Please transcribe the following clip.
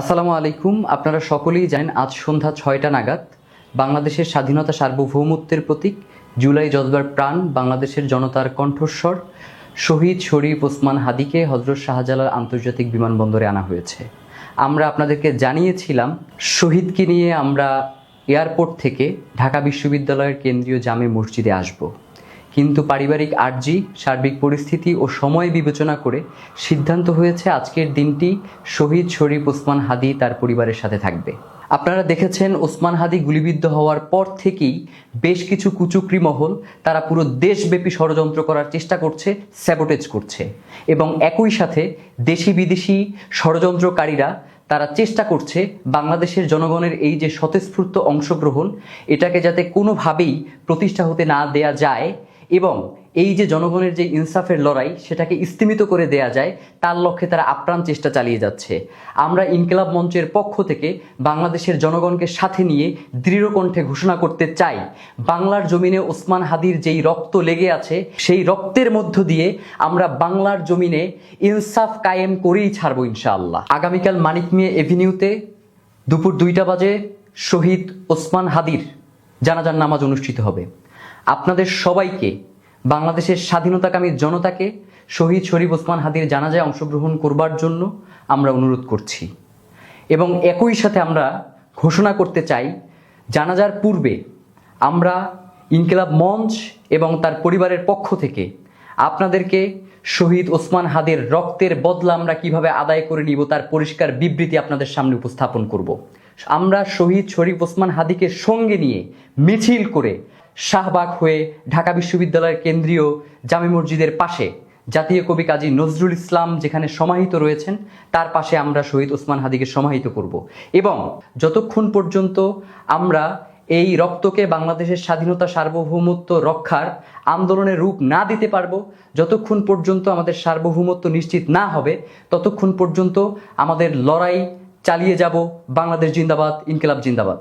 আসসালামু আলাইকুম। আপনারা সকলেই জানেন আজ সন্ধ্যা ৬টা নাগাদ বাংলাদেশের স্বাধীনতা সার্বভৌমত্বের প্রতীক জুলাই জজবার প্রাণ বাংলাদেশের জনতার কণ্ঠস্বর শহীদ শরীফ ওসমান হাদিকে হযরত শাহজালাল আন্তর্জাতিক বিমানবন্দরে আনা হয়েছে। আমরা আপনাদেরকে জানিয়েছিলাম শহীদকে নিয়ে আমরা এয়ারপোর্ট থেকে ঢাকা বিশ্ববিদ্যালয়ের কেন্দ্রীয় জামে মসজিদে আসব, কিন্তু পারিবারিক আর্জি, সার্বিক পরিস্থিতি ও সময় বিবেচনা করে সিদ্ধান্ত হয়েছে আজকের দিনটি শহীদ শরীফ ওসমান হাদি তার পরিবারের সাথে থাকবে। আপনারা দেখেছেন ওসমান হাদি গুলিবিদ্ধ হওয়ার পর থেকেই বেশ কিছু কুচক্রী মহল তারা পুরো দেশব্যাপী ষড়যন্ত্র করার চেষ্টা করছে, স্যাবোটেজ করছে, এবং একই সাথে দেশি বিদেশি ষড়যন্ত্রকারীরা তারা চেষ্টা করছে বাংলাদেশের জনগণের এই যে স্বতঃস্ফূর্ত অংশগ্রহণ এটাকে যাতে কোনোভাবেই প্রতিষ্ঠা হতে না দেয়া যায় এবং এই যে জনগণের যে ইনসাফের লড়াই সেটাকে স্তিমিত করে দেয়া যায় তার লক্ষ্যে তারা আপ্রাণ চেষ্টা চালিয়ে যাচ্ছে। আমরা ইনকিলাব মঞ্চের পক্ষ থেকে বাংলাদেশের জনগণকে সাথে নিয়ে দৃঢ় কণ্ঠে ঘোষণা করতে চাই, বাংলার জমিনে ওসমান হাদির যেই রক্ত লেগে আছে সেই রক্তের মধ্য দিয়ে আমরা বাংলার জমিনে ইনসাফ কায়েম করেই ছাড়বো ইনশাআল্লাহ। আগামীকাল মানিক মিয়া এভিনিউতে দুপুর 2টা বাজে শহীদ ওসমান হাদির জানাজার নামাজ অনুষ্ঠিত হবে। আপনাদের সবাইকে, বাংলাদেশের স্বাধীনতাকামী জনতাকে শহীদ শরীফ ওসমান হাদির জানাজায় অংশগ্রহণ করবার জন্য আমরা অনুরোধ করছি এবং একই সাথে আমরা ঘোষণা করতে চাই জানাজার পূর্বে আমরা ইনকিলাব মঞ্চ এবং তার পরিবারের পক্ষ থেকে আপনাদেরকে শহীদ ওসমান হাদির রক্তের বদলা আমরা কিভাবে আদায় করে নিব তার পরিষ্কার বিবৃতি আপনাদের সামনে উপস্থাপন করব। আমরা শহীদ শরীফ ওসমান হাদিকে সঙ্গে নিয়ে মিছিল করে শাহবাগ হয়ে ঢাকা বিশ্ববিদ্যালয়ের কেন্দ্রীয় জামে মসজিদের পাশে জাতীয় কবি কাজী নজরুল ইসলাম যেখানে সমাহিত রয়েছেন তার পাশে আমরা শহীদ ওসমান হাদিকে সমাহিত করব এবং যতক্ষণ পর্যন্ত আমরা এই রক্তকে বাংলাদেশের স্বাধীনতা সার্বভৌমত্ব রক্ষার আন্দোলনের রূপ না দিতে পারবো, যতক্ষণ পর্যন্ত আমাদের সার্বভৌমত্ব নিশ্চিত না হবে ততক্ষণ পর্যন্ত আমাদের লড়াই চালিয়ে যাব। বাংলাদেশ জিন্দাবাদ, ইনকিলাব জিন্দাবাদ।